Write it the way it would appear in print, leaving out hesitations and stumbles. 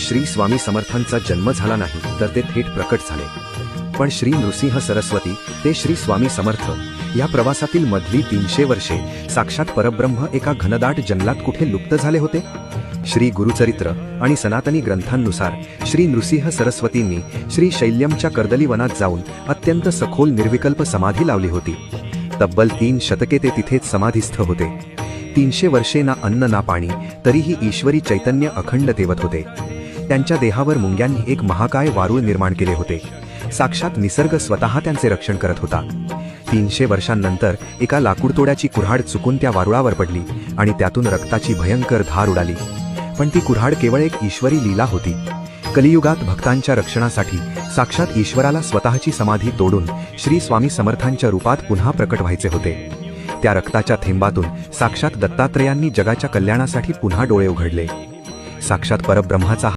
श्री स्वामी समर्थांचा जन्म झाला नाही, तर ते थेट प्रकट झाले। पण श्री नृसिंह सरस्वती ते श्री स्वामी समर्थ या प्रवासातील मधली 300 वर्षे साक्षात परब्रह्म एका घनदाट जंगलात कुठे लुप्त झाले होते? श्री गुरुचरित्र आणि सनातनी ग्रंथांनुसार श्री नृसिंह सरस्वतींनी श्री शैल्यमच्या कर्दली वनात जाऊन अत्यंत सखोल निर्विकल्प समाधी लावली होती। तब्बल 3 शतके ते तिथेच समाधिस्थ होते। 300 वर्षे ना अन्न ना पाणी, तरीही ईश्वरी चैतन्य अखंड तेवत होते। त्यांच्या देहावर मुंग्यांनी एक महाकाय वारूळ निर्माण केले होते। साक्षात निसर्ग स्वतः त्यांचे रक्षण करत होता। 300 वर्षांनंतर एका लाकूडतोड्याची कुऱ्हाड चुकून त्या वारुळावर पडली आणि त्यातून रक्ताची भयंकर धार उडाली। पण ती कुऱ्हाड केवळ एक ईश्वरी लीला होती। कलियुगात भक्तांच्या रक्षणासाठी साक्षात ईश्वराला स्वतःची समाधी तोडून श्री स्वामी समर्थांच्या रूपात पुन्हा प्रकट व्हायचे होते। त्या रक्ताच्या थेंबातून साक्षात दत्तात्रयांनी जगाच्या कल्याणासाठी पुन्हा डोळे उघडले। साक्षात परब्रह्माचा